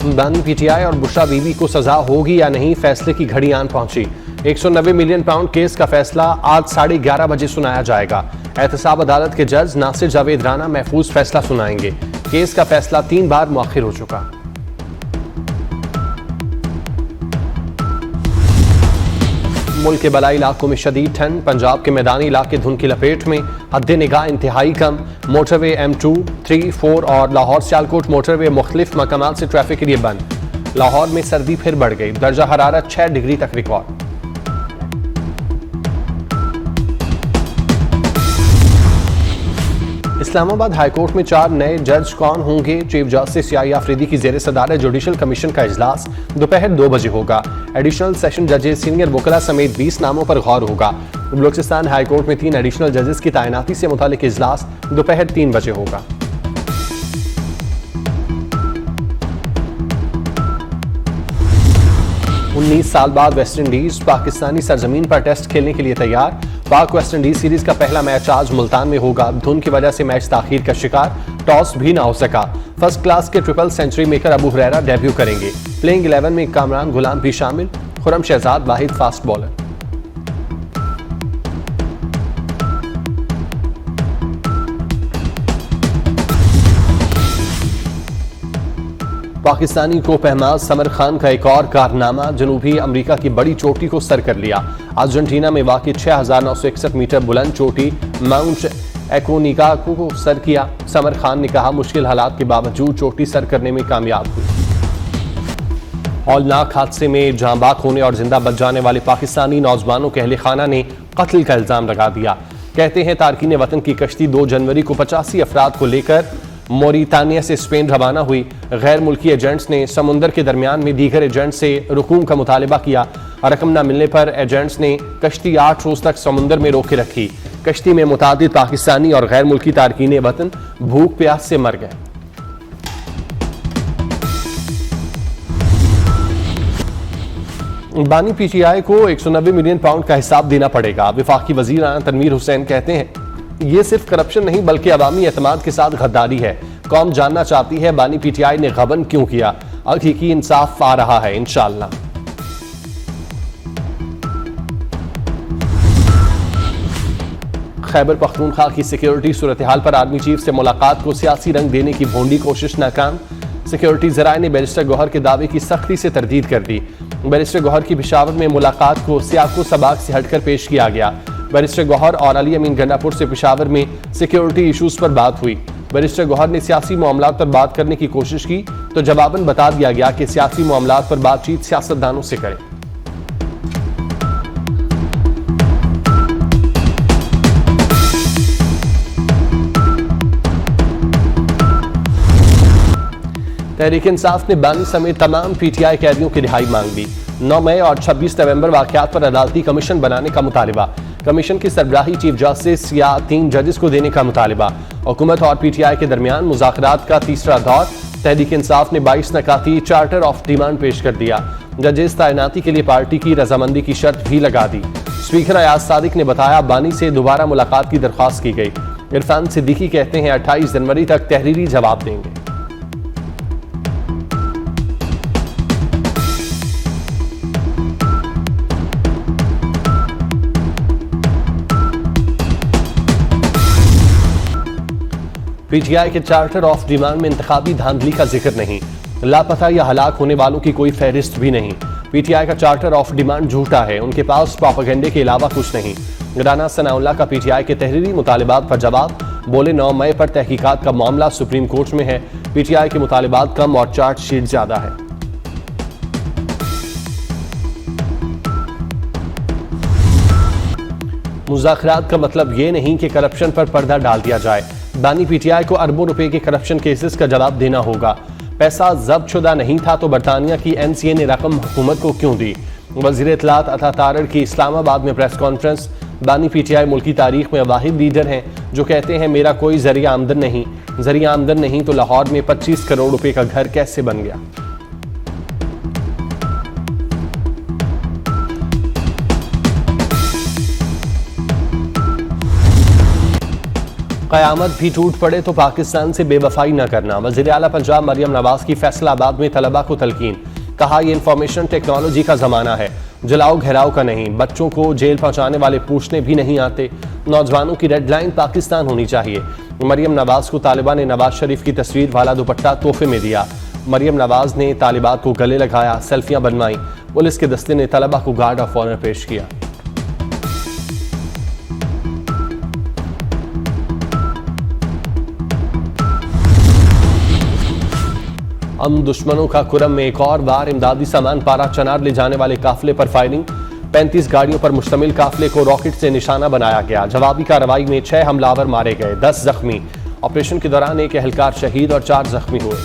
बानी पीटीआई और बुशरा बीबी को सजा होगी या नहीं, फैसले की घड़ी आन पहुंची। 190 मिलियन पाउंड केस का फैसला आज 11:30 बजे सुनाया जाएगा। एहतसाब अदालत के जज नासिर जावेद राना महफूज फैसला सुनाएंगे। केस का फैसला 3 बार मुअख्खर हो चुका। मुल्क के बलाई इलाकों में शदीद ठंड, पंजाब के मैदानी इलाके धुंध की लपेट में, हद निगाह इंतहाई कम। मोटरवे M2, 3, 4 और लाहौर सियालकोट मोटरवे मुख्तलिफ मकामात से ट्रैफिक के लिए बंद। लाहौर में सर्दी फिर बढ़ गई, दर्जा हरारत 6 डिग्री तक रिकॉर्ड। इस्लामाबाद हाईकोर्ट में 4 नए जज कौन होंगे? चीफ जस्टिस याहिया अफरीदी की जेर सदारत जुडिशल कमीशन का इजलास दोपहर 2 बजे होगा। एडिशनल सेशन जजेस, सीनियर वकला समेत 20 नामों पर गौर होगा। बलूचिस्तान हाईकोर्ट में 3 एडिशनल जजेस की तैनाती से मुतालिक इजलास दोपहर 3 बजे होगा। उन्नीस साल बाद वेस्टइंडीज पाकिस्तानी सरजमीन पर टेस्ट खेलने के लिए तैयार। पाक वेस्टइंडीज सीरीज का पहला मैच आज मुल्तान में होगा। धुंध की वजह से मैच ताखीर का शिकार, टॉस भी ना हो सका। फर्स्ट क्लास के triple century maker Abu Huraira debut करेंगे। प्लेइंग 11 में कामरान गुलाम भी शामिल, खुरम शहजाद वाहिद फास्ट बॉलर। पाकिस्तानी को पहमाज समर खान का एक और कारनामा, जनूबी अमेरिका की बड़ी चोटी को सर कर लिया। अर्जेंटीना में वाक़ई 6961 मीटर बुलंद चोटी माउंट एकोनिकागुआ को सर किया। समर खान ने कहा, मुश्किल हालात के बावजूद चोटी सर करने में कामयाब हुई। हौलनाक हादसे में जाँ बाक होने और जिंदा बच जाने वाले पाकिस्तानी नौजवानों के अहले खाना ने कत्ल का इल्जाम लगा दिया। कहते हैं तारकीन वतन की कश्ती 2 जनवरी को 85 अफराद को लेकर मोरितानिया से स्पेन रवाना हुई। गैर मुल्की एजेंट्स ने समुंदर के दरमियान में दीगर एजेंट से रकूम का मुतालबा किया। रकम न मिलने पर एजेंट्स ने कश्ती 8 रोज तक समुंदर में रोके रखी। कश्ती में मुतादिद पाकिस्तानी और गैर मुल्की तारकीन वतन भूख प्यास से मर गए। बानी पीटीआई को 190 मिलियन पाउंड का हिसाब देना पड़ेगा। वफाकी वजीर आला तनवीर हुसैन कहते हैं, ये सिर्फ करप्शन नहीं बल्कि अवामी एतमाद के साथ गद्दारी है। कौम जानना चाहती है बानी पीटीआई ने गबन क्यों किया। हकीकी इंसाफ आ रहा है इंशाअल्लाह। खैबर पख्तूनख्वा की सिक्योरिटी सूरत हाल पर आर्मी चीफ से मुलाकात को सियासी रंग देने की भोंडी कोशिश नाकाम। सिक्योरिटी जराए ने बैरिस्टर गौहर के दावे की सख्ती से तरदीद कर दी। बैरिस्टर गौहर की पेशावर में मुलाकात को सियाको सबाक से हटकर पेश किया गया। बैरिस्टर गौहर और अली अमीन गंडापुर से पेशावर में सिक्योरिटी इशूज पर बात हुई। बैरिस्टर गौहर ने सियासी मामलात पर बात करने की कोशिश की तो जवाबन बता दिया गया कि सियासी मामलात पर बातचीत सियासतदानों से करें। तहरीक इंसाफ ने बानी समेत तमाम पीटीआई कैदियों की रिहाई मांग ली। 9 मई और 26 नवंबर वाकयात पर अदालती कमीशन बनाने का मुतालिबा। कमीशन की सरबराही चीफ जस्टिस या 3 जजेस को देने का मुतालिबा। हुकूमत और पीटीआई के दरमियान मुज़ाकरात का तीसरा दौर। तहरीक इंसाफ ने 22 नकाती चार्टर ऑफ डिमांड पेश कर दिया। जजेस तैनाती के लिए पार्टी की रजामंदी की शर्त भी लगा दी। स्पीकर अयाज सादिक ने बताया, बानी से दोबारा मुलाकात की दरख्वास्त की गई। इरफान सिद्दीकी कहते हैं 28 जनवरी तक तहरीरी जवाब देंगे। पीटीआई के चार्टर ऑफ डिमांड में इंतखाबी धांधली का जिक्र नहीं। लापता या हलाक होने वालों की कोई फहरिस्त भी नहीं। पीटीआई का चार्टर ऑफ डिमांड झूठा है। उनके पास प्रोपेगेंडे के अलावा कुछ नहीं। राना सनाउल्लाह का पीटीआई के तहरीरी मुतालिबात पर जवाब। बोले, 9 मई पर तहकीकात का मामला सुप्रीम कोर्ट में है। पीटीआई के मुतालिबात कम और चार्जशीट ज्यादा है। मुज़ाकरात का मतलब ये नहीं कि करप्शन पर पर्दा डाल दिया जाए। बानी पीटीआई को अरबों रुपए के करप्शन केसेस का जवाब देना होगा। पैसा जब्त शुदा नहीं था तो बरतानिया की एनसीए ने रकम हुकूमत को क्यों दी। वज़ीर इत्तलात अता तारड़ की इस्लामाबाद में प्रेस कॉन्फ्रेंस। बानी पीटीआई मुल्क की तारीख में वाहिद लीडर हैं जो कहते हैं, मेरा कोई जरिया आमदन नहीं। जरिया आमदन नहीं तो लाहौर में 25 करोड़ रुपए का घर कैसे बन गया। क़यामत भी टूट पड़े तो पाकिस्तान से बेवफाई न करना। वज़ीर आला पंजाब मरियम नवाज की फैसलाबाद में तलबा को तलकीन। कहा, यह इंफॉर्मेशन टेक्नोलॉजी का ज़माना है, जलाओ घेराव का नहीं। बच्चों को जेल पहुंचाने वाले पूछने भी नहीं आते। नौजवानों की रेड लाइन पाकिस्तान होनी चाहिए। मरियम नवाज को तालिबा ने नवाज शरीफ की तस्वीर वाला दुपट्टा तोहफे में दिया। मरियम नवाज ने तालिबात को गले लगाया, सेल्फियां बनवाई। पुलिस के दस्ते ने तलबा को गार्ड ऑफ ऑनर पेश किया। हम दुश्मनों का कुरम में एक और बार इमदादी सामान पारा चनार ले जाने वाले काफिले पर फायरिंग। 35 गाड़ियों पर मुश्तमिल काफिले को रॉकेट से निशाना बनाया गया। जवाबी कार्रवाई में 6 हमलावर मारे गए, 10 जख्मी। ऑपरेशन के दौरान एक एहलकार शहीद और 4 जख्मी हुए।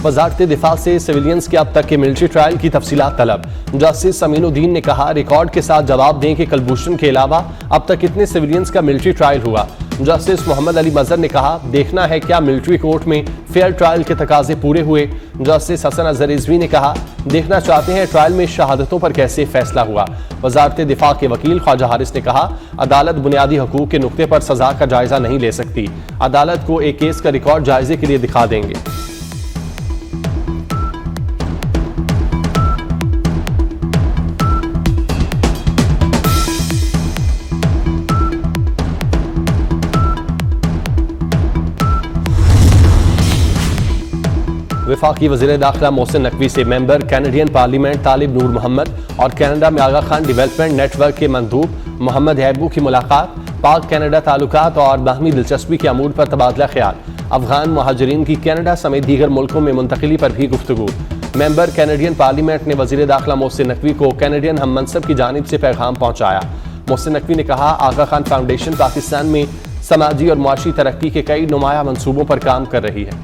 वज़ारत दिफा से सिविलियंस के अब तक के मिलिट्री ट्रायल की तफसीलात तलब। जस्टिस अमीनुद्दीन ने कहा, रिकॉर्ड के साथ जवाब दें कि कलभूषण के अलावा अब तक कितने सिविलियंस का मिलिट्री ट्रायल हुआ। जस्टिस मोहम्मद अली मजहर ने कहा, देखना है क्या मिलिट्री कोर्ट में फेयर ट्रायल के तकाजे पूरे हुए। जस्टिस हसन अजहर रिजवी ने कहा, देखना चाहते हैं ट्रायल में शहादतों पर कैसे फैसला हुआ। वज़ारत दिफा के वकील ख्वाजा हारिस ने कहा, अदालत बुनियादी हकूक के नुक्ते पर सजा का जायजा नहीं ले सकती। अदालत को एक केस का रिकॉर्ड जायजे के लिए दिखा देंगे। वफाकी वज़ीर दाखिला मोहसिन नकवी से मेंबर कैनेडियन पार्लियामेंट तालिब नूर मोहम्मद और कनाडा में आगा खान डेवलपमेंट नेटवर्क के मंदूब मोहम्मद हैबू की मुलाकात। पाक कनाडा ताल्लुकात और बाहमी दिलचस्पी के अमूर पर तबादला ख्याल। अफगान मुहाजिरीन की कनाडा समेत दीगर मुल्कों में मुंतकिली पर भी गुफ्तगू। मेंबर कैनेडियन पार्लियामेंट ने वज़ीर दाखिला मोहसिन नकवी को कैनेडियन हम मनसब की जानिब से पैगाम पहुंचाया। मोहसिन नकवी ने कहा, आगा खान फाउंडेशन पाकिस्तान में समाजी और मुआशी तरक्की के कई नुमाया मनसूबों पर काम कर रही है।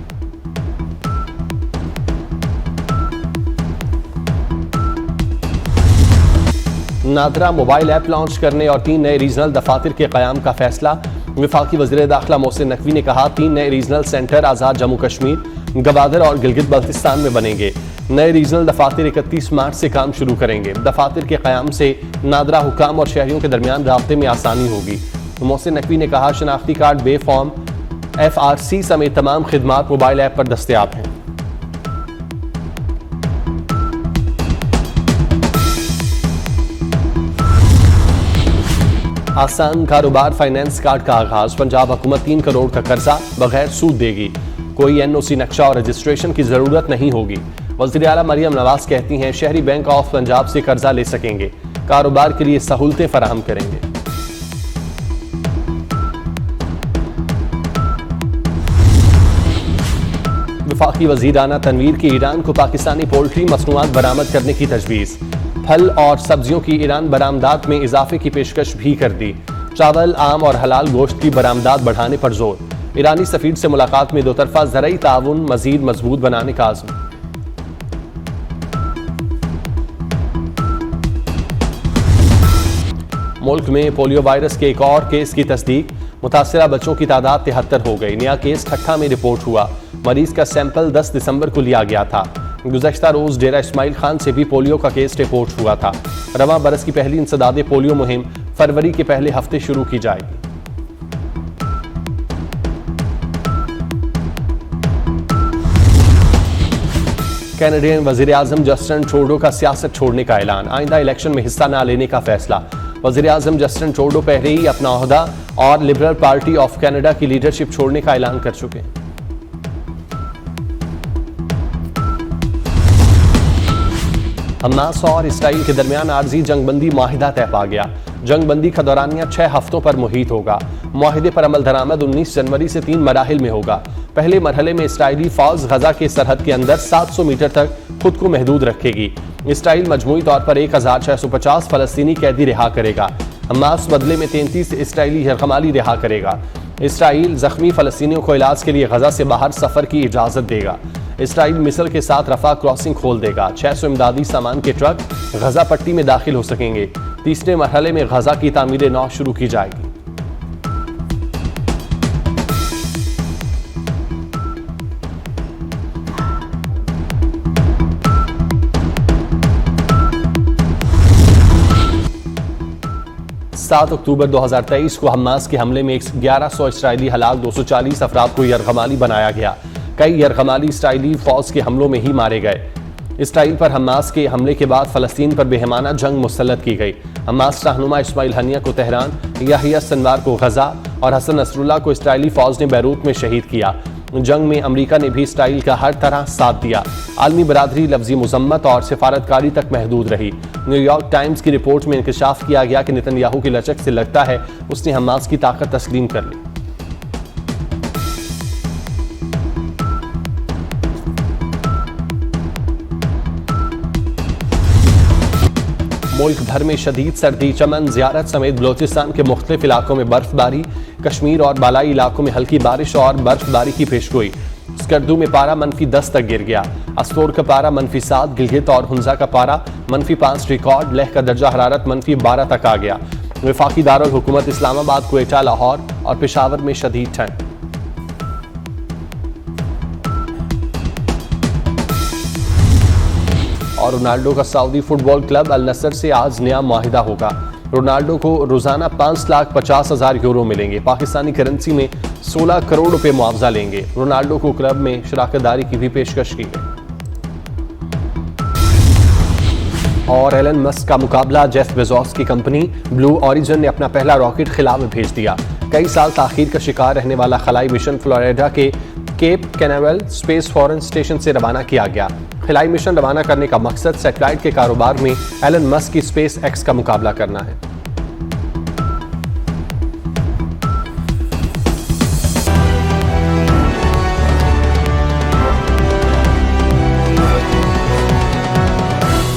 नादरा मोबाइल ऐप लॉन्च करने और 3 नए रीजनल दफातर के क़याम का फैसला। वफाकी वज़ीर दाखिला मोहसिन नकवी ने कहा, 3 नए रीजनल सेंटर आज़ाद जम्मू कश्मीर, गवादर और गिलगित बल्तिस्तान में बनेंगे। नए रीजनल दफातर 31 मार्च से काम शुरू करेंगे। दफातर के क़याम से नादरा हुकाम और शहरियों के दरमियान राब्ते में आसानी होगी। मोहसिन नकवी ने कहा, शनाख्ती कार्ड, बे फॉर्म, FRC समेत तमाम खिदमात मोबाइल ऐप पर दस्तयाब हैं। आसान कारोबार फाइनेंस कार्ड का आगाज। पंजाब हुकूमत 3 करोड़ का कर्जा बगैर सूद देगी। कोई NOC नक्शा और रजिस्ट्रेशन की जरूरत नहीं होगी। वज़ीर आला मरियम नवाज कहती हैं, शहरी बैंक ऑफ पंजाब से कर्जा ले सकेंगे, कारोबार के लिए सहूलतें फराहम करेंगे। वफाकी वज़ीर आना तनवीर की ईरान को पाकिस्तानी पोल्ट्री मसनूआत बरामद करने की तजवीज़। फल और सब्जियों की ईरान बरामदात में इजाफे की पेशकश भी कर दी। चावल, आम और हलाल गोश्त की बरामदात बढ़ाने पर जोर। ईरानी सफीर से मुलाकात में दोतरफा ज़रई ताउन मजीद मजबूत बनाने का आज़म। मुल्क में पोलियो वायरस के एक और केस की तस्दीक। मुतासरा बच्चों की तादाद 73 हो गई। नया केस ठट्ठा में रिपोर्ट हुआ। मरीज का सैंपल 10 दिसंबर को लिया गया था। गुज़श्ता रोज डेरा इस्माइल खान से भी पोलियो का केस रिपोर्ट हुआ था। रवां बरस की पहली इंसदादे पोलियो मुहिम फरवरी के पहले हफ्ते शुरू की जाएगी। कैनेडियन वज़ीर आज़म जस्टिन ट्रूडो का सियासत छोड़ने का ऐलान। आइंदा इलेक्शन में हिस्सा न लेने का फैसला। वज़ीर आज़म जस्टिन ट्रूडो पहले ही अपना ओहदा और लिबरल पार्टी ऑफ कनाडा की लीडरशिप छोड़ने का ऐलान कर चुके हैं। हमास और इसराइल के दरमियान आर्जी जंगबंदी माहिदा तय पा गया। जंगबंदी का दौरानिया 6 हफ्तों पर मुहित होगा। मुआहिदे पर अमल दरामद 19 जनवरी से 3 मराहिल में होगा। पहले मरहले में इसराइली फौज गजा के सरहद के अंदर 700 मीटर तक खुद को महदूद रखेगी। इसराइल मजमूई तौर पर 1650 फलस्तीनी कैदी रिहा करेगा। हमास बदले में 33 इसराइली यरगमाली रिहा करेगा। इसराइल जख्मी फलस्तीनियों को इलाज के लिए गजा से बाहर सफर की इजाजत देगा। इसराइल मिस्र के साथ रफा क्रॉसिंग खोल देगा। 600 इमदादी सामान के ट्रक गजा पट्टी में दाखिल हो सकेंगे। तीसरे मरहले में गजा की तामीर नौ शुरू की जाएगी। 7 अक्टूबर 2023 को हमास के हमले में 1100 इसराइली हलाक, 240 अफराद को यरगमाली बनाया गया। कई यरगमाली इसराइली फौज के हमलों में ही मारे गए। इसराइल पर हमास के हमले के बाद फलस्तीन पर बेहमाना जंग मुसल्लत की गई। हमास रहनुमा इस्माइल हनिया को तेहरान, याहिया सिनवार को गजा और हसन नसरुल्लाह को इसराइली फौज ने बैरूत में शहीद किया। जंग में अमेरिका ने भी इसराइल का हर तरह साथ दिया। आलमी बरादरी लफ्जी मजम्मत और सिफारतकारी तक महदूद रही। न्यूयॉर्क टाइम्स की रिपोर्ट में इंकशाफ किया गया कि नेतन्याहू की लचक से लगता है उसने हमास की ताकत तस्लीम कर ली। मुल्क भर में शदीद सर्दी, चमन, ज़ियारत समेत बलोचिस्तान के मुख्तलिफ इलाकों में बर्फबारी, कश्मीर और बालाई इलाकों में हल्की बारिश और बर्फबारी की पेशगोई। स्कर्दू में पारा -10 तक गिर गया। अस्तोर का पारा -7, गिलगित और हुंजा का पारा -5 रिकॉर्ड। लेह का दर्जा हरारत -12 तक आ गया। वफाकी दारुल हुकूमत इस्लामाबाद, क्वेटा, लाहौर और पेशावर में शदीद ठंड। और रोनाल्डो का सऊदी फुटबॉल क्लब अल नसर से आज नया मुआहिदा होगा। रोनाल्डो को रोजाना 5,50,000 यूरो मिलेंगे। पाकिस्तानी करेंसी में 16 करोड़ रुपए मुआवजा लेंगे। रोनाल्डो को क्लब में शराकतदारी की भी पेशकश की गई। और एलन मस्क का मुकाबला जेफ बेजोस की कंपनी ब्लू ओरिजिन ने अपना पहला रॉकेट खिला में भेज दिया। कई साल ताखीर का शिकार रहने वाला खलाई मिशन फ्लोरिडा के Cape Canaveral space force station से रवाना किया गया। खिलाई मिशन रवाना करने का मकसद सैटेलाइट के कारोबार में एलन मस्क की स्पेस एक्स का मुकाबला करना है।